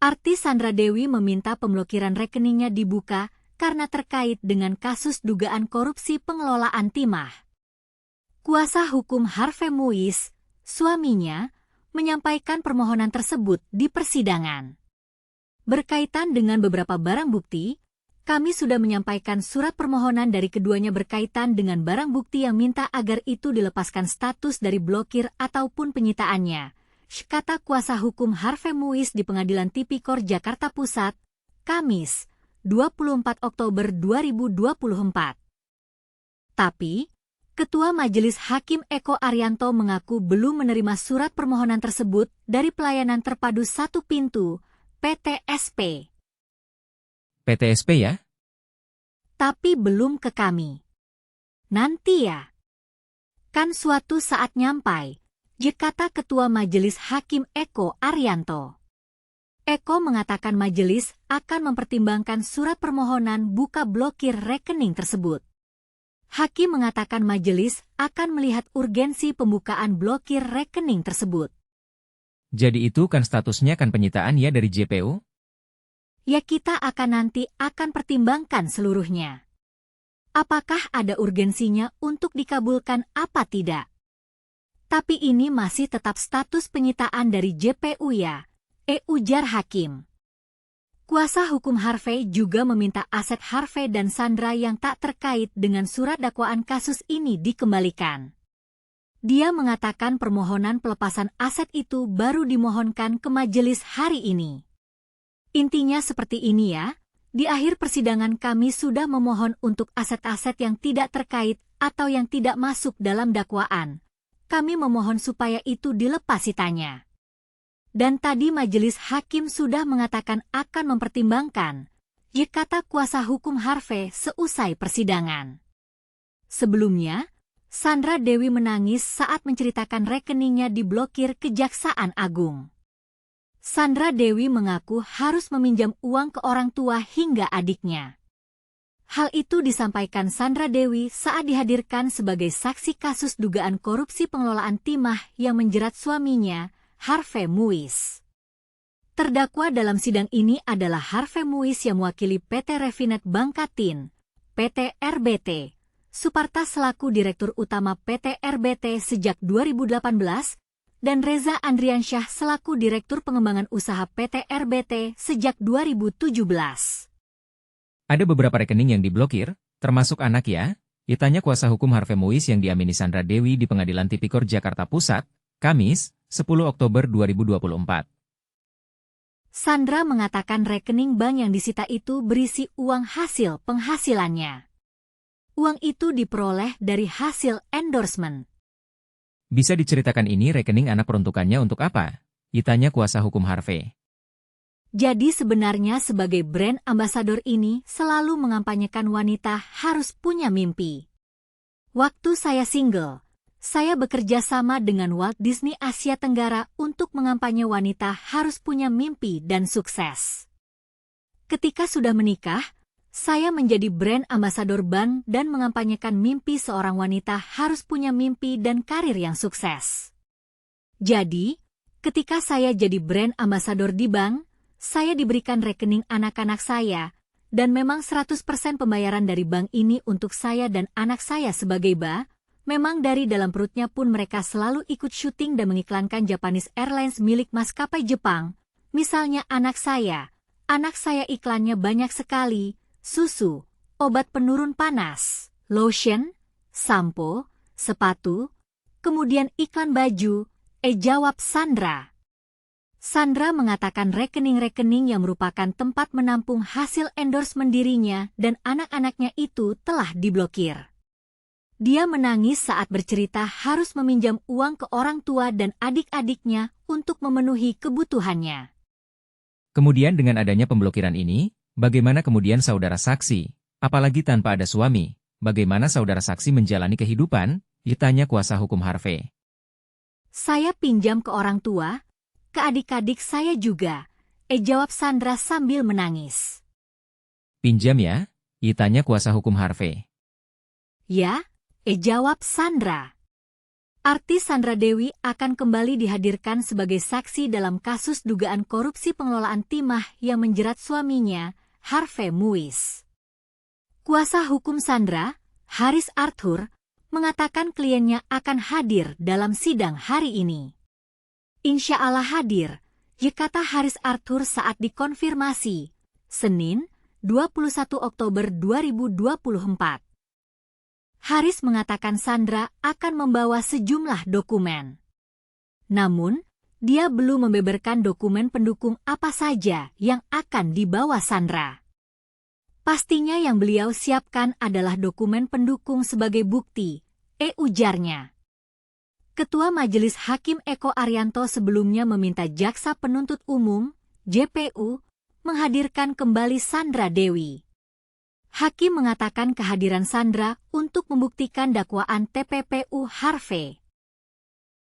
Artis Sandra Dewi meminta pemblokiran rekeningnya dibuka karena terkait dengan kasus dugaan korupsi pengelolaan timah. Kuasa hukum Harvey Muiz, suaminya, menyampaikan permohonan tersebut di persidangan. Berkaitan dengan beberapa barang bukti, kami sudah menyampaikan surat permohonan dari keduanya berkaitan dengan barang bukti yang minta agar itu dilepaskan status dari blokir ataupun penyitaannya, kata kuasa hukum Harvey Muiz di Pengadilan Tipikor Jakarta Pusat, Kamis, 24 Oktober 2024. Tapi, Ketua Majelis Hakim Eko Arianto mengaku belum menerima surat permohonan tersebut dari Pelayanan Terpadu Satu Pintu, PTSP. PTSP ya? Tapi belum ke kami. Nanti ya. Kan suatu saat nyampai, kata Ketua Majelis Hakim Eko Arianto. Eko mengatakan majelis akan mempertimbangkan surat permohonan buka blokir rekening tersebut. Hakim mengatakan majelis akan melihat urgensi pembukaan blokir rekening tersebut. Jadi itu kan statusnya kan penyitaan ya dari JPU? Ya kita nanti akan pertimbangkan seluruhnya. Apakah ada urgensinya untuk dikabulkan apa tidak? Tapi ini masih tetap status penyitaan dari JPU ya, ujar Hakim. Kuasa hukum Harvey juga meminta aset Harvey dan Sandra yang tak terkait dengan surat dakwaan kasus ini dikembalikan. Dia mengatakan permohonan pelepasan aset itu baru dimohonkan ke majelis hari ini. Intinya seperti ini ya, di akhir persidangan kami sudah memohon untuk aset-aset yang tidak terkait atau yang tidak masuk dalam dakwaan. Kami memohon supaya itu dilepas sitanya. Dan tadi majelis hakim sudah mengatakan akan mempertimbangkan, kata kuasa hukum Harvey seusai persidangan. Sebelumnya, Sandra Dewi menangis saat menceritakan rekeningnya diblokir Kejaksaan Agung. Sandra Dewi mengaku harus meminjam uang ke orang tua hingga adiknya. Hal itu disampaikan Sandra Dewi saat dihadirkan sebagai saksi kasus dugaan korupsi pengelolaan timah yang menjerat suaminya, Harvey Muiz. Terdakwa dalam sidang ini adalah Harvey Muiz yang mewakili PT Refinet Bangkatin, PT RBT, Suparta selaku Direktur Utama PT RBT sejak 2018, dan Reza Andriansyah selaku Direktur Pengembangan Usaha PT RBT sejak 2017. Ada beberapa rekening yang diblokir, termasuk anak ya? Ditanya kuasa hukum Harvey Muiz yang diamini Sandra Dewi di Pengadilan Tipikor Jakarta Pusat, Kamis, 10 Oktober 2024. Sandra mengatakan rekening bank yang disita itu berisi uang hasil penghasilannya. Uang itu diperoleh dari hasil endorsement. Bisa diceritakan ini rekening anak peruntukannya untuk apa? Ditanya kuasa hukum Harvey. Jadi sebenarnya sebagai brand ambasador ini selalu mengampanyekan wanita harus punya mimpi. Waktu saya single, saya bekerja sama dengan Walt Disney Asia Tenggara untuk mengampanye wanita harus punya mimpi dan sukses. Ketika sudah menikah, saya menjadi brand ambasador bank dan mengampanyekan mimpi seorang wanita harus punya mimpi dan karir yang sukses. Jadi, ketika saya jadi brand ambasador di bank, saya diberikan rekening anak-anak saya, dan memang 100% pembayaran dari bank ini untuk saya dan anak saya sebagai memang dari dalam perutnya pun mereka selalu ikut syuting dan mengiklankan Japanese Airlines milik maskapai Jepang. Misalnya anak saya iklannya banyak sekali, susu, obat penurun panas, lotion, sampo, sepatu, kemudian iklan baju, jawab Sandra. Sandra mengatakan rekening-rekening yang merupakan tempat menampung hasil endorsement dirinya dan anak-anaknya itu telah diblokir. Dia menangis saat bercerita harus meminjam uang ke orang tua dan adik-adiknya untuk memenuhi kebutuhannya. Kemudian dengan adanya pemblokiran ini, bagaimana kemudian saudara saksi, apalagi tanpa ada suami, bagaimana saudara saksi menjalani kehidupan? Ditanya kuasa hukum Harvey. Saya pinjam ke orang tua, ke adik-adik saya juga, jawab Sandra sambil menangis. Pinjam ya? Ditanya kuasa hukum Harvey. Ya, jawab Sandra. Artis Sandra Dewi akan kembali dihadirkan sebagai saksi dalam kasus dugaan korupsi pengelolaan timah yang menjerat suaminya, Harvey Muiz. Kuasa hukum Sandra, Haris Arthur, mengatakan kliennya akan hadir dalam sidang hari ini. Insya Allah hadir, kata Haris Arthur saat dikonfirmasi, Senin, 21 Oktober 2024. Haris mengatakan Sandra akan membawa sejumlah dokumen. Namun, dia belum membeberkan dokumen pendukung apa saja yang akan dibawa Sandra. Pastinya yang beliau siapkan adalah dokumen pendukung sebagai bukti, ujarnya. Ketua Majelis Hakim Eko Arianto sebelumnya meminta Jaksa Penuntut Umum, JPU, menghadirkan kembali Sandra Dewi. Hakim mengatakan kehadiran Sandra untuk membuktikan dakwaan TPPU Harvey